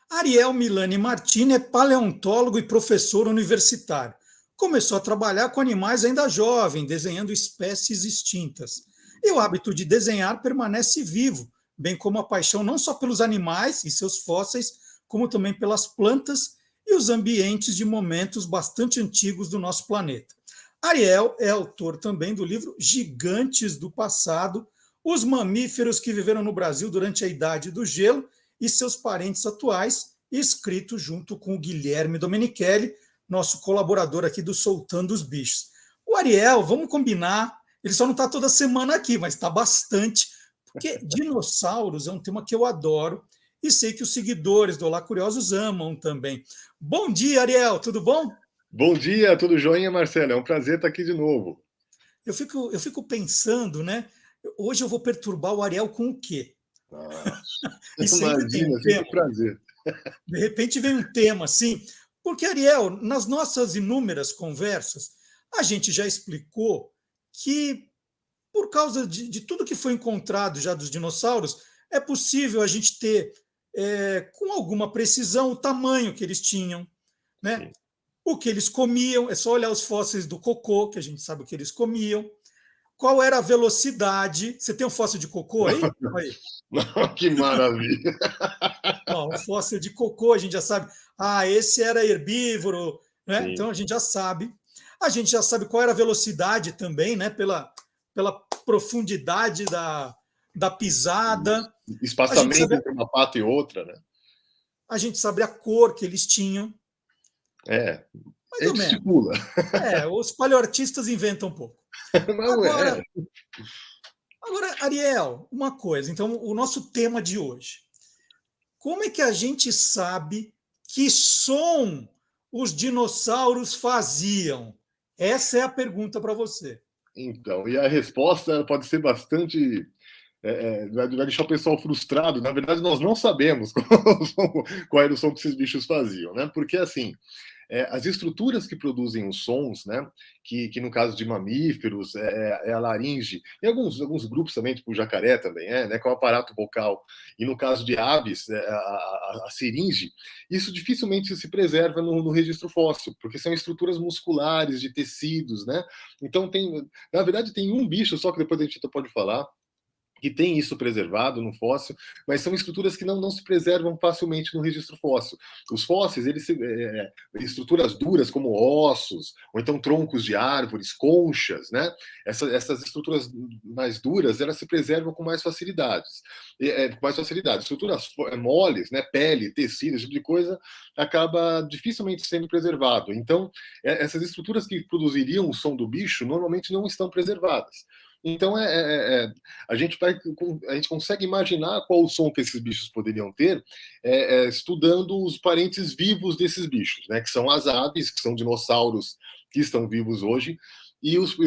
Ariel Milani Martini é paleontólogo e professor universitário. Começou a trabalhar com animais ainda jovem, desenhando espécies extintas. E o hábito de desenhar permanece vivo, bem como a paixão não só pelos animais e seus fósseis, como também pelas plantas e os ambientes de momentos bastante antigos do nosso planeta. Ariel é autor também do livro Gigantes do Passado, os mamíferos que viveram no Brasil durante a Idade do Gelo e seus parentes atuais, escrito junto com o Guilherme Domenichelli, nosso colaborador aqui do Soltando os Bichos. O Ariel, vamos combinar, ele só não está toda semana aqui, mas está bastante, porque dinossauros é um tema que eu adoro e sei que os seguidores do Olá Curiosos amam também. Bom dia, Ariel, tudo bom? Bom dia, tudo joinha, Marcelo? É um prazer estar aqui de novo. Eu fico pensando, né? Hoje eu vou perturbar o Ariel com o quê? Ah, E sempre tem um imagina, é sempre tema. um prazer. De repente vem um tema assim, porque, Ariel, nas nossas inúmeras conversas, a gente já explicou que, por causa de tudo que foi encontrado já dos dinossauros, é possível a gente ter, com alguma precisão, o tamanho que eles tinham, né? Sim. O que eles comiam, é só olhar os fósseis do cocô, que a gente sabe o que eles comiam. Qual era a velocidade? Você tem um fóssil de cocô aí? Aí. Que maravilha! Ó, um fóssil de cocô, a gente já sabe. Ah, esse era herbívoro, né? Sim. Então a gente já sabe. A gente já sabe qual era a velocidade também, né? Pela profundidade da pisada. A gente Espaçamento sabe, entre uma pata e outra, né? a gente sabe a cor que eles tinham, É, mais a ou gente menos. estipula. Os paleoartistas inventam um pouco. Não Agora, é. Ariel, uma coisa. Então, o nosso tema de hoje. Como é que a gente sabe que som os dinossauros faziam? Essa é a pergunta para você. Então, e a resposta pode ser bastante. Vai deixar o pessoal frustrado. Na verdade, nós não sabemos qual era o som que esses bichos faziam, né? Porque, assim, as estruturas que produzem os sons, né, que no caso de mamíferos é a laringe, e alguns grupos também, tipo o jacaré também né, que é o aparato vocal, e no caso de aves, a siringe, isso dificilmente se preserva no registro fóssil, porque são estruturas musculares de tecidos, né? Então na verdade tem um bicho só que depois a gente pode falar, que tem isso preservado no fóssil, mas são estruturas que não se preservam facilmente no registro fóssil. Os fósseis, estruturas duras como ossos, ou então troncos de árvores, conchas, né? Essas estruturas mais duras, elas se preservam com mais facilidades. Estruturas moles, né? Pele, tecido, esse tipo de coisa, acaba dificilmente sendo preservado. Então, essas estruturas que produziriam o som do bicho, normalmente não estão preservadas. Então, a gente consegue imaginar qual o som que esses bichos poderiam ter estudando os parentes vivos desses bichos, né? Que são as aves, que são dinossauros que estão vivos hoje, e os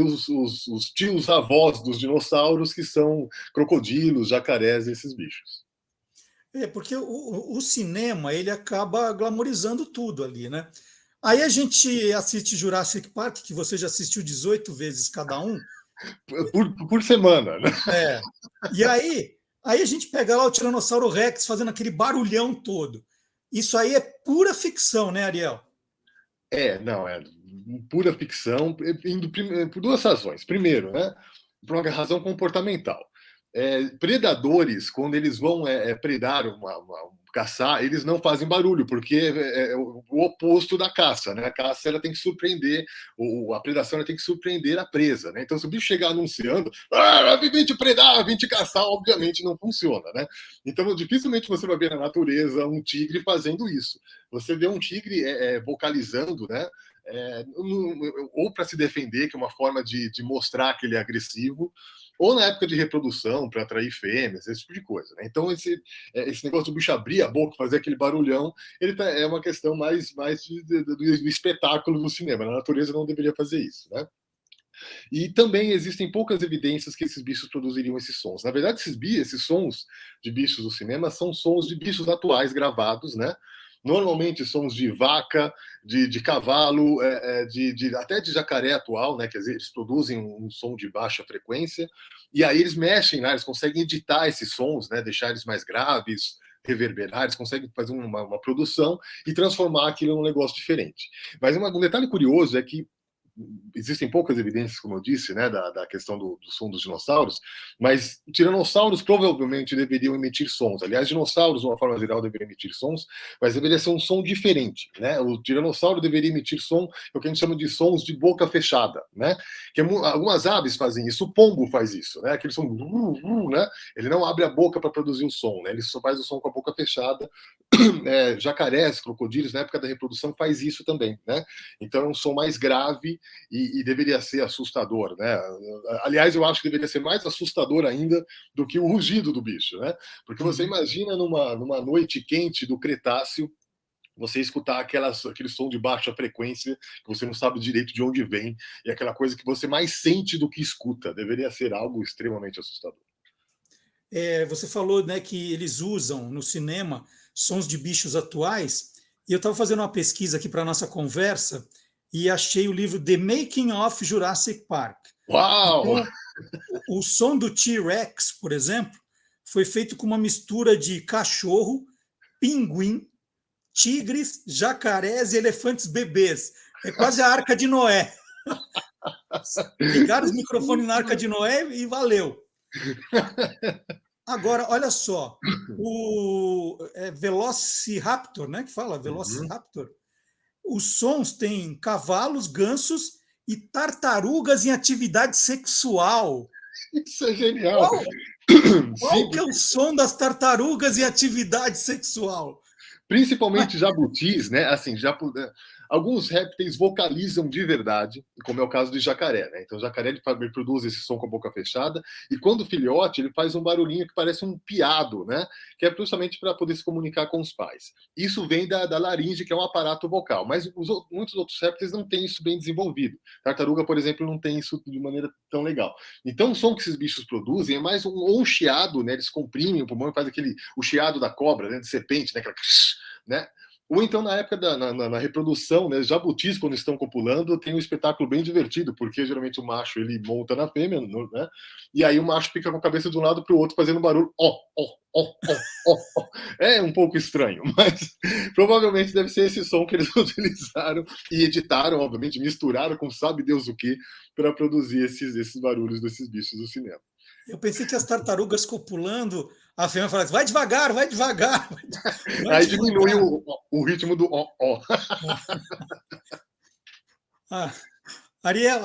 tios-avós dos dinossauros, que são crocodilos, jacarés, esses bichos. Porque o cinema ele acaba glamorizando tudo ali, né? Aí a gente assiste Jurassic Park, que você já assistiu 18 vezes cada um. Por semana, né? É. E aí a gente pega lá o Tiranossauro Rex fazendo aquele barulhão todo. Isso aí é pura ficção, né, Ariel? Não, é pura ficção, indo por duas razões. Primeiro, né, por uma razão comportamental. Predadores, quando eles vão predar, caçar, eles não fazem barulho, porque é o oposto da caça, né? A caça ela tem que surpreender, a predação ela tem que surpreender a presa, né? Então, se o bicho chegar anunciando, vim te predar, vim te caçar, obviamente não funciona, né? Então, dificilmente você vai ver na natureza um tigre fazendo isso. Você vê um tigre vocalizando, né? Ou para se defender, que é uma forma de mostrar que ele é agressivo, ou na época de reprodução, para atrair fêmeas, esse tipo de coisa. Né? Então, esse negócio do bicho abrir a boca, fazer aquele barulhão, é uma questão mais do espetáculo do cinema. Na natureza não deveria fazer isso. Né? E também existem poucas evidências que esses bichos produziriam esses sons. Na verdade, esses sons de bichos do cinema são sons de bichos atuais gravados, né? Normalmente sons de vaca, de cavalo, até de jacaré atual, né? Quer dizer, eles produzem um som de baixa frequência, e aí eles mexem, né? Eles conseguem editar esses sons, né? Deixar eles mais graves, reverberar, eles conseguem fazer uma produção e transformar aquilo num negócio diferente. Mas um detalhe curioso é que existem poucas evidências, como eu disse, né, da questão do som dos dinossauros, mas tiranossauros provavelmente deveriam emitir sons. Aliás, dinossauros, de uma forma geral, deveriam emitir sons, mas deveria ser um som diferente, né? O tiranossauro deveria emitir som, o que a gente chama de sons de boca fechada, né? Que algumas aves fazem isso, o pombo faz isso, né? Aquele som, né? Ele não abre a boca para produzir o som, né? Ele só faz o som com a boca fechada. Jacarés, crocodilos, na época da reprodução, faz isso também, né? Então é um som mais grave e deveria ser assustador, né? Aliás, eu acho que deveria ser mais assustador ainda do que o rugido do bicho, né? Porque você imagina numa noite quente do Cretáceo, você escutar aquele som de baixa frequência, que você não sabe direito de onde vem, e aquela coisa que você mais sente do que escuta. Deveria ser algo extremamente assustador. Você falou, né, que eles usam no cinema sons de bichos atuais, e eu estava fazendo uma pesquisa aqui para a nossa conversa e achei o livro The Making of Jurassic Park. Uau! Então, o som do T-Rex, por exemplo, foi feito com uma mistura de cachorro, pinguim, tigres, jacarés e elefantes bebês. É quase a Arca de Noé. Ligaram os microfones na Arca de Noé e valeu. Agora, olha só, o Velociraptor, né? Que fala Velociraptor. Os sons têm cavalos, gansos e tartarugas em atividade sexual. Isso é genial. Qual que é o som das tartarugas em atividade sexual? Principalmente jabutis, né? Assim, alguns répteis vocalizam de verdade, como é o caso do jacaré, né? Então, o jacaré ele produz esse som com a boca fechada, e quando filhote, ele faz um barulhinho que parece um piado, né? Que é justamente para poder se comunicar com os pais. Isso vem da laringe, que é um aparato vocal, mas muitos outros répteis não têm isso bem desenvolvido. Tartaruga, por exemplo, não tem isso de maneira tão legal. Então, o som que esses bichos produzem é mais um chiado, né? Eles comprimem o pulmão e fazem o chiado da cobra, né? De serpente, né? Né? Ou então, na época na reprodução, né, jabutis, quando estão copulando, tem um espetáculo bem divertido, porque geralmente o macho ele monta na fêmea, né? E aí o macho fica com a cabeça de um lado para o outro fazendo um barulho. É um pouco estranho, mas provavelmente deve ser esse som que eles utilizaram e editaram, obviamente, misturaram com sabe Deus o que, para produzir esses barulhos desses bichos do cinema. Eu pensei que as tartarugas copulando, a fêmea falasse, vai devagar, vai devagar. Aí diminui o ritmo do ó. Ariel,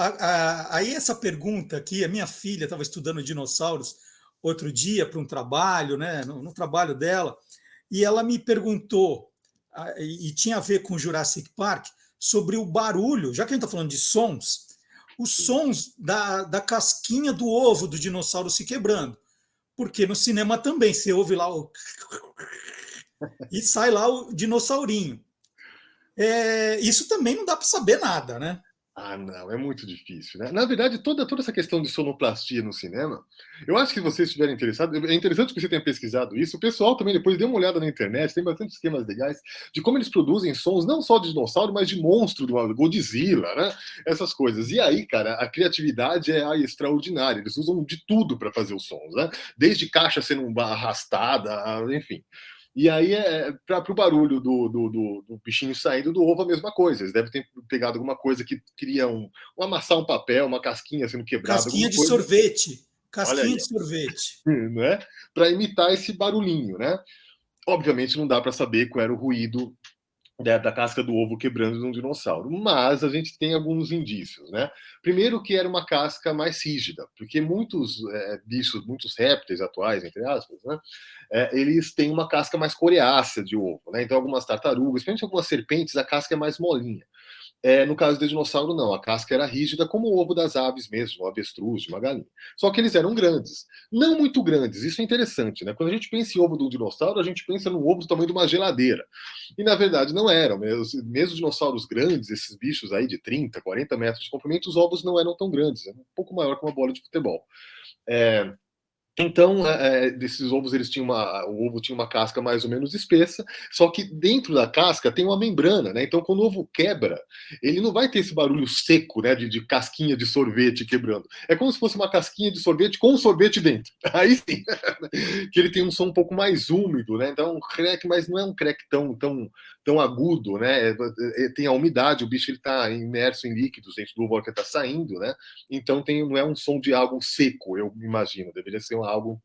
aí essa pergunta aqui, a minha filha estava estudando dinossauros outro dia para um trabalho, né, no trabalho dela, e ela me perguntou, e tinha a ver com Jurassic Park, sobre o barulho, já que a gente está falando de sons, os sons da casquinha do ovo do dinossauro se quebrando. Porque no cinema também você ouve lá e sai lá o dinossaurinho. Isso também não dá para saber nada, né? Ah, não, é muito difícil, né? Na verdade, toda essa questão de sonoplastia no cinema, eu acho que se vocês estiverem interessados, é interessante que você tenha pesquisado isso. O pessoal também depois dê uma olhada na internet, tem bastante esquemas legais de como eles produzem sons, não só de dinossauro, mas de monstro, do Godzilla, né? Essas coisas. E aí, cara, a criatividade é extraordinária. Eles usam de tudo para fazer os sons, né? Desde caixa sendo arrastada, enfim. E aí, para o barulho do bichinho saindo do ovo, a mesma coisa. Eles devem ter pegado alguma coisa que queria amassar um papel, uma casquinha sendo quebrada. Casquinha de coisa. Sorvete. Casquinha de sorvete. Né? Para imitar esse barulhinho, né? Obviamente não dá para saber qual era o ruído da casca do ovo quebrando de um dinossauro, mas a gente tem alguns indícios, né? Primeiro que era uma casca mais rígida, porque muitos bichos, muitos répteis atuais, entre aspas, né? Eles têm uma casca mais coriácea de ovo, né? Então algumas tartarugas, principalmente algumas serpentes, a casca é mais molinha. No caso do dinossauro, não. A casca era rígida, como o ovo das aves mesmo, um avestruz, de uma galinha. Só que eles eram grandes. Não muito grandes, isso é interessante, né? Quando a gente pensa em ovo de um dinossauro, a gente pensa num ovo do tamanho de uma geladeira. E, na verdade, não eram. Mesmo dinossauros grandes, esses bichos aí de 30, 40 metros de comprimento, os ovos não eram tão grandes. Eram um pouco maior que uma bola de futebol. Então, desses ovos, eles tinham o ovo tinha uma casca mais ou menos espessa, só que dentro da casca tem uma membrana, né? Então, quando o ovo quebra, ele não vai ter esse barulho seco, né? De casquinha de sorvete quebrando. É como se fosse uma casquinha de sorvete com sorvete dentro. Aí sim, que ele tem um som um pouco mais úmido, né? Então, um crack, mas não é um crack tão agudo, né? Tem a umidade, o bicho ele está imerso em líquidos dentro do ovo que está saindo, né? Então não é um som de algo seco, eu imagino, deveria ser algo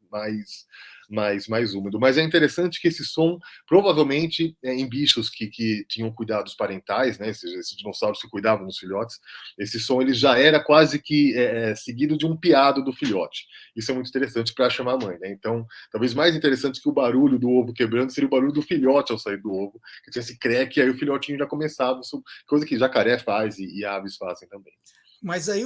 mais úmido. Mas é interessante que esse som, provavelmente, em bichos que tinham cuidados parentais, né, esses dinossauros que cuidavam dos filhotes, esse som ele já era quase que seguido de um piado do filhote. Isso é muito interessante para chamar a mãe, né? Então, talvez mais interessante que o barulho do ovo quebrando seria o barulho do filhote ao sair do ovo, que tinha esse creque, e aí o filhotinho já começava, coisa que jacaré faz e aves fazem também. Mas aí,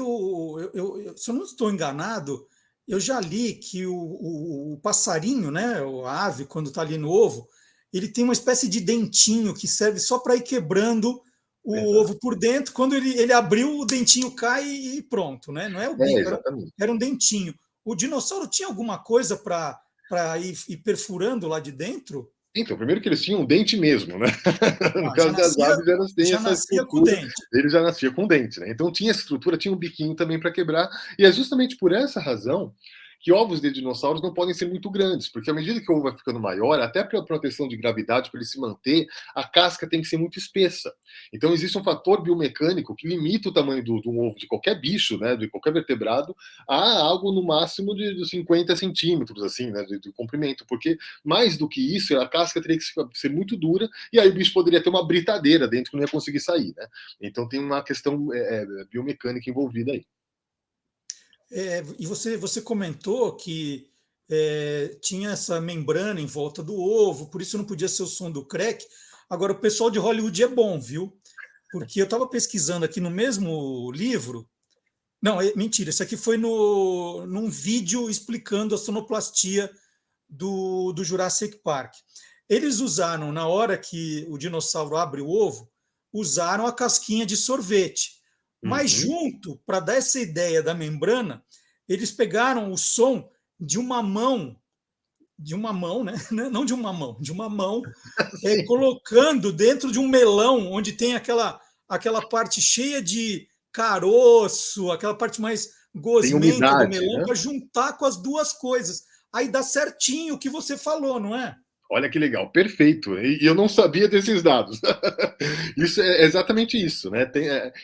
se eu não estou enganado, eu já li que o passarinho, né, a ave, quando está ali no ovo, ele tem uma espécie de dentinho que serve só para ir quebrando o Exato. ovo por dentro. Quando ele abriu, o dentinho cai e pronto, né? Não é o bico, Exatamente. era um dentinho. O dinossauro tinha alguma coisa para ir perfurando lá de dentro? Então, primeiro que eles tinham um dente mesmo, né? No Ah, caso das aves, elas têm já essa nascia com o estrutura, dente. ele já nascia com dente, né? Então tinha essa estrutura, tinha um biquinho também para quebrar, e é justamente por essa razão que ovos de dinossauros não podem ser muito grandes, porque à medida que o ovo vai ficando maior, até para a proteção de gravidade, para ele se manter, a casca tem que ser muito espessa. Então existe um fator biomecânico que limita o tamanho do ovo de qualquer bicho, né, de qualquer vertebrado, a algo no máximo de 50 centímetros, assim, né, de comprimento, porque mais do que isso, a casca teria que ser muito dura, e aí o bicho poderia ter uma britadeira dentro que não ia conseguir sair, né? Então tem uma questão biomecânica envolvida aí. E você comentou que tinha essa membrana em volta do ovo, por isso não podia ser o som do crack. Agora, o pessoal de Hollywood é bom, viu? Porque eu estava pesquisando aqui no mesmo livro. Não, mentira, isso aqui foi num vídeo explicando a sonoplastia do Jurassic Park. Eles usaram, na hora que o dinossauro abre o ovo, usaram a casquinha de sorvete. Mas Uhum. junto, para dar essa ideia da membrana, eles pegaram o som de uma mão, né? Não de uma mão, de uma mão, colocando dentro de um melão, onde tem aquela parte cheia de caroço, aquela parte mais Tem gosmenta do umidade, melão, né? para juntar com as duas coisas. Aí dá certinho o que você falou, não é? Olha que legal, perfeito. E eu não sabia desses dados. Isso é exatamente isso, né?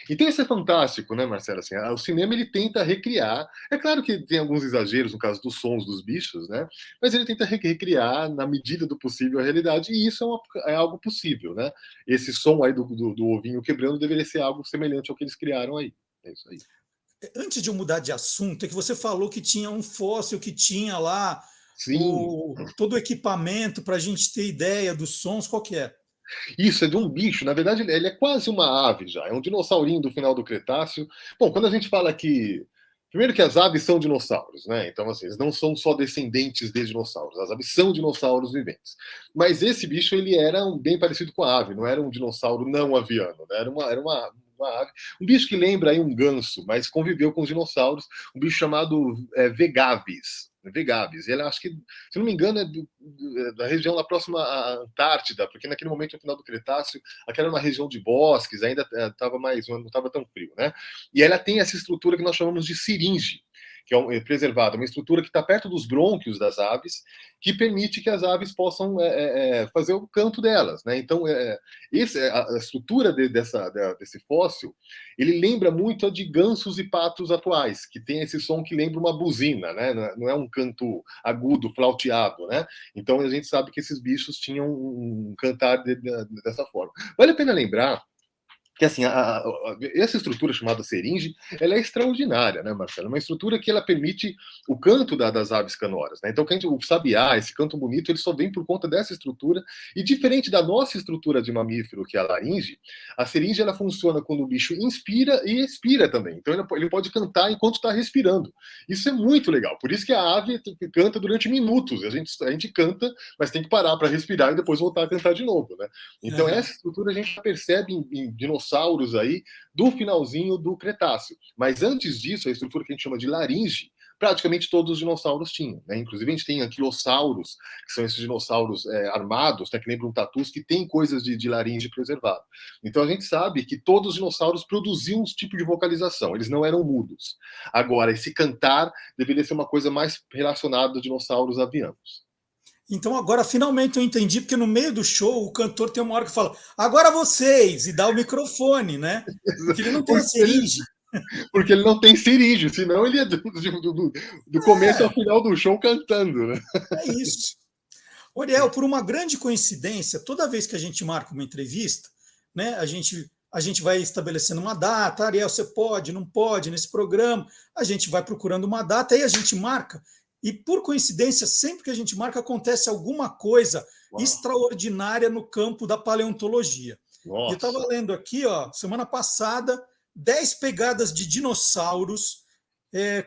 Então isso é fantástico, né, Marcelo? Assim, o cinema ele tenta recriar. É claro que tem alguns exageros no caso dos sons dos bichos, né? Mas ele tenta recriar na medida do possível a realidade e isso é algo possível, né? Esse som aí do ovinho quebrando deveria ser algo semelhante ao que eles criaram aí. É isso aí. Antes de eu mudar de assunto, é que você falou que tinha um fóssil que tinha lá Sim, todo o equipamento para a gente ter ideia dos sons, qual que é? isso, é de um bicho. Na verdade, ele é quase uma ave já. É um dinossaurinho do final do Cretáceo. Bom, quando a gente fala que. Primeiro que as aves são dinossauros, né? Então, assim, eles não são só descendentes de dinossauros. As aves são dinossauros viventes. Mas esse bicho, ele era bem parecido com a ave. Não era um dinossauro não aviano. Né? Uma ave. Um bicho que lembra aí um ganso, mas conviveu com os dinossauros. Um bicho chamado Vegavis. Vegavis. Ele acho que, se não me engano, da região lá próxima à Antártida, porque naquele momento, no final do Cretáceo, aquela era uma região de bosques, ainda estava não estava tão frio, né? E ela tem essa estrutura que nós chamamos de siringe, que é preservada, uma estrutura que está perto dos brônquios das aves, que permite que as aves possam fazer o canto delas, né? Então, a estrutura desse fóssil, ele lembra muito a de gansos e patos atuais, que tem esse som que lembra uma buzina, né? Não é um canto agudo, flauteado, né? Então a gente sabe que esses bichos tinham um cantar dessa forma. Vale a pena lembrar que assim, essa estrutura chamada seringe, ela é extraordinária, né, Marcelo? É uma estrutura que ela permite o canto das aves canoras, né? Então, o sabiá, esse canto bonito, ele só vem por conta dessa estrutura, e diferente da nossa estrutura de mamífero, que é a laringe, a seringe, ela funciona quando o bicho inspira e expira também. Então, ele pode cantar enquanto está respirando. Isso é muito legal, por isso que a ave canta durante minutos, a gente canta, mas tem que parar para respirar e depois voltar a cantar de novo, né? Então, Uhum. essa estrutura a gente já percebe em dinossauros aí do finalzinho do Cretáceo. Mas antes disso, a estrutura que a gente chama de laringe, praticamente todos os dinossauros tinham, né? Inclusive a gente tem anquilossauros, que são esses dinossauros armados, né, que lembram tatus, que tem coisas de laringe preservado. Então a gente sabe que todos os dinossauros produziam um tipo de vocalização, eles não eram mudos. Agora, esse cantar deveria ser uma coisa mais relacionada a dinossauros avianos. Então agora finalmente eu entendi, porque no meio do show o cantor tem uma hora que fala, agora vocês, e dá o microfone, né? Porque ele não tem a seringe. Porque ele não tem seringe, senão ele é do começo ao final do show cantando, né? É isso. Oriel, por uma grande coincidência, toda vez que a gente marca uma entrevista, né, a gente vai estabelecendo uma data, Ariel, você pode, não pode, nesse programa, a gente vai procurando uma data, aí a gente marca, e por coincidência, sempre que a gente marca, acontece alguma coisa extraordinária no campo da paleontologia. E eu estava lendo aqui, ó, semana passada, 10 pegadas de dinossauros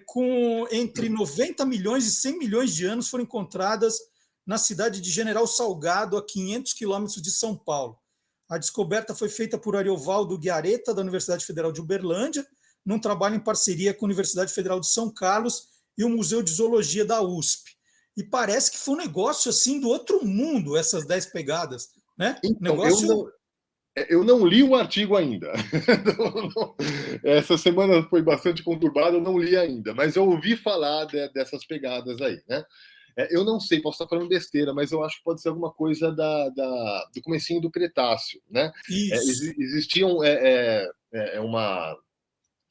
com entre 90 milhões e 100 milhões de anos foram encontradas na cidade de General Salgado, a 500 quilômetros de São Paulo. A descoberta foi feita por Ariovaldo Guiareta, da Universidade Federal de Uberlândia, num trabalho em parceria com a Universidade Federal de São Carlos e o Museu de Zoologia da USP. E parece que foi um negócio assim do outro mundo, essas 10 pegadas. Né? Então, negócio... eu não li o artigo ainda. Essa semana foi bastante conturbada, eu não li ainda, mas eu ouvi falar dessas pegadas aí, né? Eu não sei, posso estar falando besteira, mas eu acho que pode ser alguma coisa do comecinho do Cretáceo, né? Existiam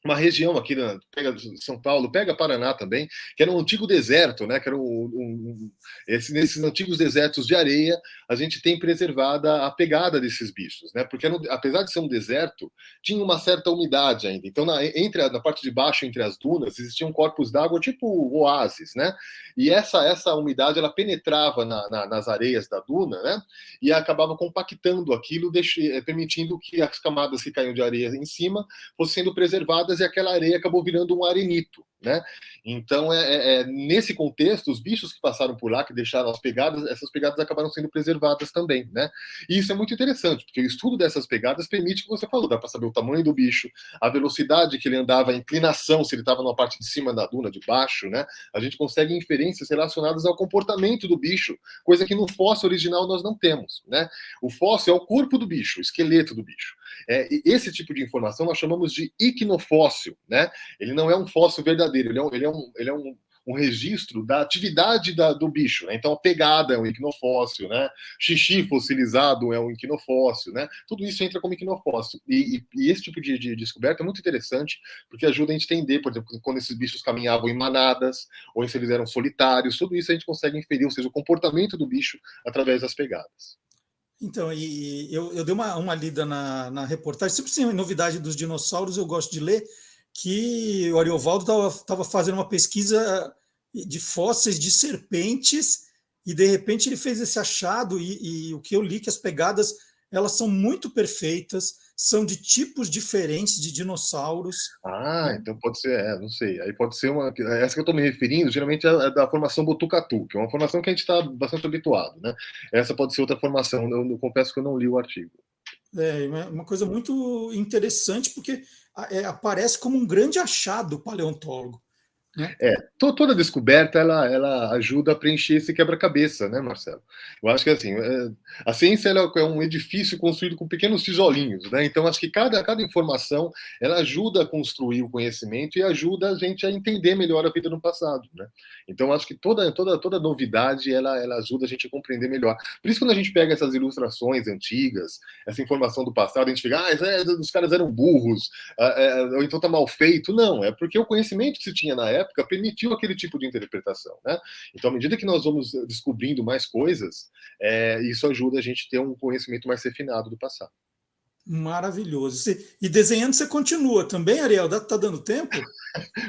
uma região aqui, pega São Paulo, pega Paraná também, que era um antigo deserto, né? Que era nesses antigos desertos de areia, a gente tem preservada a pegada desses bichos, né? Porque apesar de ser um deserto, tinha uma certa umidade ainda. Então, na parte de baixo, entre as dunas, existiam corpos d'água tipo oásis, né? E essa umidade, ela penetrava nas areias da duna, né? E acabava compactando aquilo, permitindo que as camadas que caíam de areia em cima fossem sendo preservadas, e aquela areia acabou virando um arenito, né? Então, nesse contexto, os bichos que passaram por lá, que deixaram as pegadas, essas pegadas acabaram sendo preservadas também, né? E isso é muito interessante, porque o estudo dessas pegadas permite, que você falou, dá para saber o tamanho do bicho, a velocidade que ele andava, a inclinação, se ele estava na parte de cima da duna, de baixo, né? A gente consegue inferências relacionadas ao comportamento do bicho, coisa que no fóssil original nós não temos, né? O fóssil é o corpo do bicho, o esqueleto do bicho. Esse tipo de informação nós chamamos de icnofóssil, né? Ele não é um fóssil verdadeiro, ele é um registro da atividade do bicho, né? Então a pegada é um icnofóssil, né? Xixi fossilizado é um icnofóssil, né? Tudo isso entra como icnofóssil. E esse tipo de descoberta é muito interessante, porque ajuda a gente a entender, por exemplo, quando esses bichos caminhavam em manadas, ou se eles eram solitários, tudo isso a gente consegue inferir, ou seja, o comportamento do bicho através das pegadas. Então, eu dei uma lida na reportagem, sempre sem novidade dos dinossauros, eu gosto de ler, que o Ariovaldo estava fazendo uma pesquisa de fósseis de serpentes, e de repente ele fez esse achado, e o que eu li, que as pegadas elas são muito perfeitas, são de tipos diferentes de dinossauros. Né? Então pode ser, não sei. Aí pode ser essa que eu estou me referindo, geralmente é da formação Botucatu, que é uma formação que a gente está bastante habituado, né? Essa pode ser outra formação. Eu confesso que eu não li o artigo. É uma coisa muito interessante, porque aparece como um grande achado paleontólogo. Né? Toda descoberta ela ajuda a preencher esse quebra-cabeça, né, Marcelo? Eu acho que assim, a ciência ela é um edifício construído com pequenos tijolinhos, né? Então acho que cada informação ela ajuda a construir o conhecimento e ajuda a gente a entender melhor a vida no passado, né? Então acho que toda novidade ela ajuda a gente a compreender melhor. Por isso, quando a gente pega essas ilustrações antigas, essa informação do passado, a gente fica, os caras eram burros, ou então tá mal feito. Não, é porque o conhecimento que se tinha na época permitiu aquele tipo de interpretação, né? Então, à medida que nós vamos descobrindo mais coisas, isso ajuda a gente a ter um conhecimento mais refinado do passado. Maravilhoso. E desenhando você continua também, Ariel? Tá dando tempo?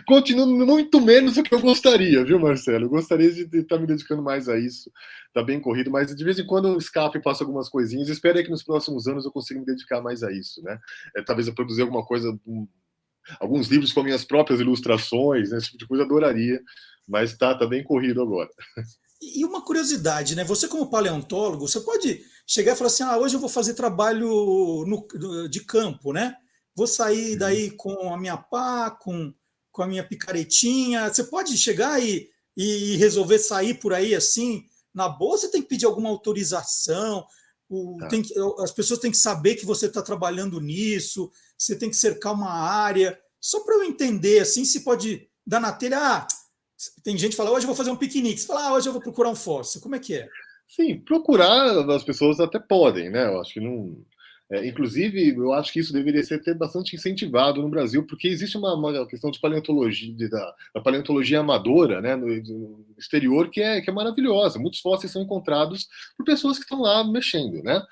Continuo muito menos do que eu gostaria, viu, Marcelo? Eu gostaria de estar me dedicando mais a isso. Tá bem corrido, mas de vez em quando eu escapo e faço algumas coisinhas. Espero aí que nos próximos anos eu consiga me dedicar mais a isso, né? Talvez eu produzir alguma coisa, alguns livros com minhas próprias ilustrações, né? Esse tipo de coisa, adoraria, mas tá bem corrido agora. E uma curiosidade, né? Você, como paleontólogo, você pode chegar e falar assim: hoje eu vou fazer trabalho de campo, né? Vou sair daí com a minha pá, com com a minha picaretinha? Você pode chegar e resolver sair por aí assim, na boa? Você tem que pedir alguma autorização? Tá. As pessoas têm que saber que você está trabalhando nisso, você tem que cercar uma área, só para eu entender, assim, se pode dar na telha, tem gente que fala, hoje eu vou fazer um piquenique, você fala, hoje eu vou procurar um fóssil, como é que é? Sim, procurar as pessoas até podem, né? Eu acho que não. Inclusive, eu acho que isso deveria ser até bastante incentivado no Brasil, porque existe uma questão de paleontologia, da paleontologia amadora, né, no exterior, que é maravilhosa. Muitos fósseis são encontrados por pessoas que estão lá mexendo, né?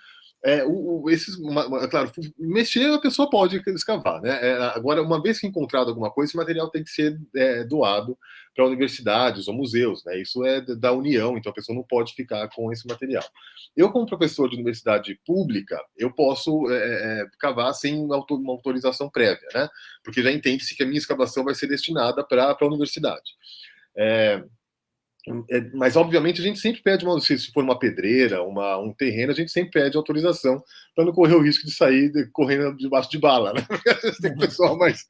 Claro, mexer a pessoa pode escavar, né? Agora, uma vez que encontrado alguma coisa, esse material tem que ser doado para universidades ou museus, né? Isso é da União, então a pessoa não pode ficar com esse material. Eu, como professor de universidade pública, eu posso cavar sem uma autorização prévia, né? Porque já entende-se que a minha escavação vai ser destinada para a universidade. Mas, obviamente, a gente sempre pede, se for uma pedreira, um terreno, a gente sempre pede autorização para não correr o risco de sair correndo debaixo de bala, né? Porque às vezes tem pessoal mais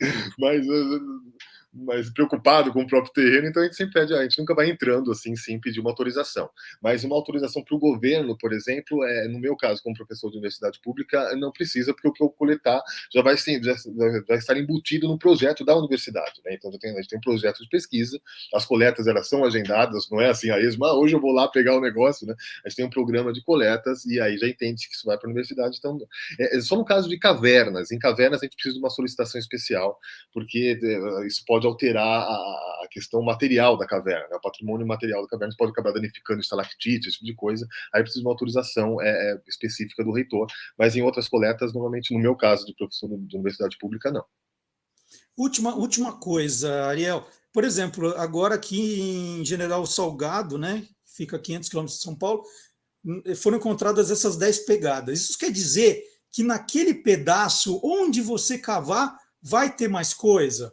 preocupado com o próprio terreno, então a gente sempre pede, a gente nunca vai entrando assim sem pedir uma autorização. Mas uma autorização para o governo, por exemplo, no meu caso, como professor de universidade pública, não precisa, porque o que eu coletar já vai estar embutido no projeto da universidade, né? Então a gente tem um projeto de pesquisa, as coletas elas são agendadas, não é assim a esmo, hoje eu vou lá pegar o negócio, né? A gente tem um programa de coletas e aí já entende que isso vai para a universidade. Então, só no caso de cavernas, em cavernas a gente precisa de uma solicitação especial, porque isso pode alterar a questão material da caverna, né? O patrimônio material da caverna pode acabar danificando estalactite, esse tipo de coisa, aí precisa de uma autorização específica do reitor, mas em outras coletas, normalmente, no meu caso de professor de universidade pública, não. Última coisa, Ariel. Por exemplo, agora aqui em General Salgado, né, fica a 500 quilômetros de São Paulo, foram encontradas essas 10 pegadas. Isso quer dizer que naquele pedaço onde você cavar vai ter mais coisa?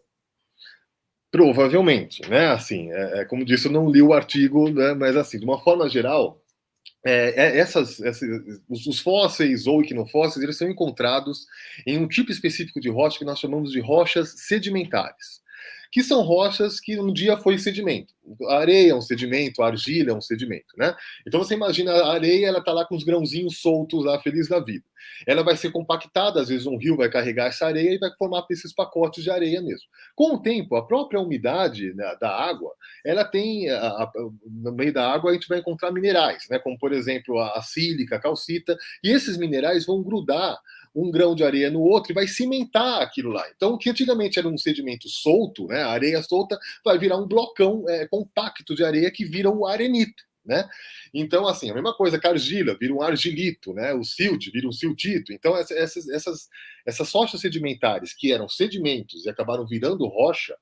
Provavelmente, né? Assim, como disse, eu não li o artigo, né? Mas assim, de uma forma geral, os fósseis ou equinofósseis, eles são encontrados em um tipo específico de rocha que nós chamamos de rochas sedimentares, que são rochas que um dia foi sedimento. A areia é um sedimento, a argila é um sedimento, né? Então você imagina a areia, ela tá lá com os grãozinhos soltos lá, feliz da vida. Ela vai ser compactada, às vezes um rio vai carregar essa areia e vai formar esses pacotes de areia mesmo. Com o tempo, a própria umidade, né, da água, ela tem, no meio da água a gente vai encontrar minerais, né? Como por exemplo a sílica, a calcita, e esses minerais vão grudar um grão de areia no outro e vai cimentar aquilo lá. Então, o que antigamente era um sedimento solto, né, a areia solta, vai virar um blocão compacto de areia que vira um arenito, né? Então, assim, a mesma coisa que a argila vira um argilito, né? O silt vira um siltito. Então, essas rochas sedimentares que eram sedimentos e acabaram virando rocha,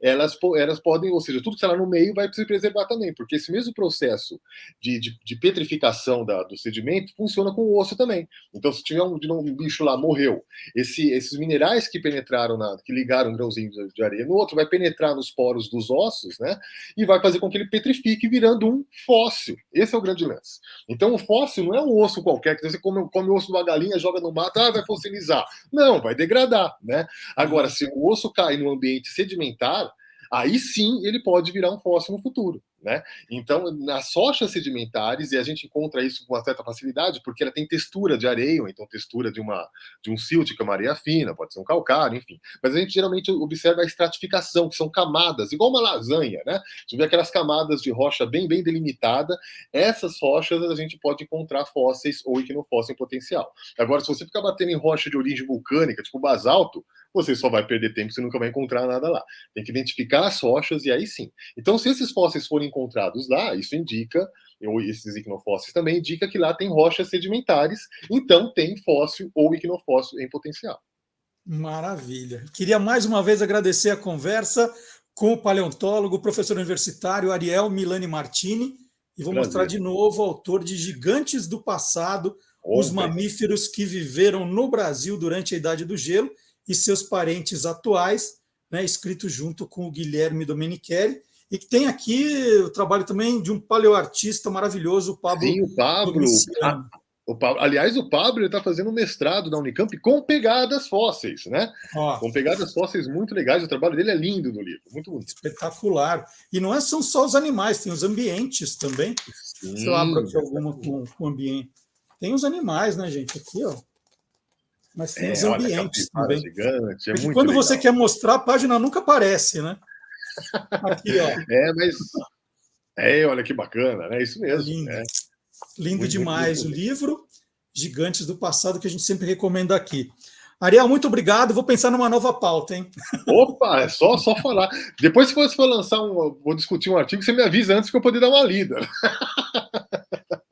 elas podem, ou seja, tudo que está lá no meio vai se preservar também, porque esse mesmo processo de petrificação do sedimento funciona com o osso também. Então, se tiver um bicho lá, morreu, esses minerais que penetraram, que ligaram um grãozinho de areia no outro, vai penetrar nos poros dos ossos, né? E vai fazer com que ele petrifique, virando um fóssil. Esse é o grande lance. Então, o fóssil não é um osso qualquer, que você come o osso de uma galinha, joga no mato, vai fossilizar. Não, vai degradar, né? Agora, se o osso cai no ambiente sedimentar, aí sim ele pode virar um fóssil no futuro, né? Então, nas rochas sedimentares, e a gente encontra isso com uma certa facilidade, porque ela tem textura de areia, ou então textura de um silt, que é uma areia fina, pode ser um calcário, enfim. Mas a gente geralmente observa a estratificação, que são camadas, igual uma lasanha, né? Se tiver aquelas camadas de rocha bem delimitada, essas rochas a gente pode encontrar fósseis ou equinofósseis em potencial. Agora, se você ficar batendo em rocha de origem vulcânica, tipo basalto, você só vai perder tempo, você nunca vai encontrar nada lá. Tem que identificar as rochas e aí sim. Então, se esses fósseis forem encontrados lá, isso indica, ou esses equinofósseis também indica que lá tem rochas sedimentares, então tem fóssil ou equinofóssil em potencial. Maravilha. Queria mais uma vez agradecer a conversa com o paleontólogo, professor universitário Ariel Milani Martini, e vou mostrar de novo o autor de Gigantes do Passado, os mamíferos que viveram no Brasil durante a Idade do Gelo e seus parentes atuais, né, escrito junto com o Guilherme Domenichelli, e que tem aqui o trabalho também de um paleoartista maravilhoso, o Pablo. Sim, o Pablo. Aliás, o Pablo está fazendo um mestrado na Unicamp com pegadas fósseis, né? Ó, Com pegadas fósseis muito legais. O trabalho dele é lindo no livro, muito bonito. espetacular. E não são só os animais, tem os ambientes também. Sim, Se eu abro aqui alguma com ambiente. Tem os animais, né, gente? Aqui, ó. Mas tem os olha, ambientes capivara também. gigante, é Porque muito quando legal. você quer mostrar, a página nunca aparece, né? Aqui, ó. Mas olha que bacana, né? Isso mesmo. Lindo. É. Lindo Muito, muito, demais muito o lindo. livro. Gigantes do Passado, que a gente sempre recomenda aqui. Ariel, muito obrigado. Vou pensar numa nova pauta, hein? Opa, é só falar. Depois, se você for lançar vou discutir um artigo, você me avisa antes que eu poder dar uma lida.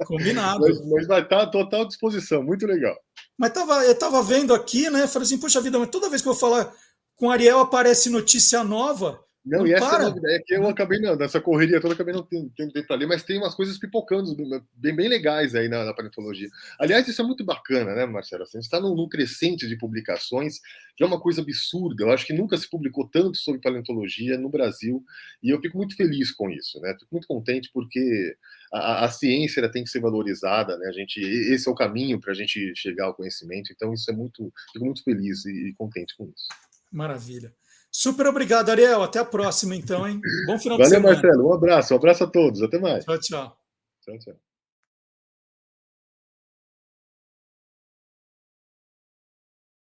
Combinado. Mas vai estar à total disposição, muito legal. Mas eu estava vendo aqui, né? Falei assim, poxa vida, mas toda vez que eu vou falar com o Ariel aparece notícia nova. Não, Não e essa é a para. novidade, é que eu acabei, não, nessa correria toda, acabei não tendo tempo para ler, mas tem umas coisas pipocando bem legais aí na paleontologia. Aliás, isso é muito bacana, né, Marcelo? Assim, a gente está num crescente de publicações, que é uma coisa absurda. Eu acho que nunca se publicou tanto sobre paleontologia no Brasil, e eu fico muito feliz com isso, né? Fico muito contente porque a ciência ela tem que ser valorizada, né? Esse é o caminho para a gente chegar ao conhecimento, então isso fico muito feliz e contente com isso. Maravilha. Super obrigado, Ariel. Até a próxima, então, hein? Bom final de Valeu, semana. Marcelo. Um abraço a todos. Até mais. Tchau, tchau. Tchau, tchau.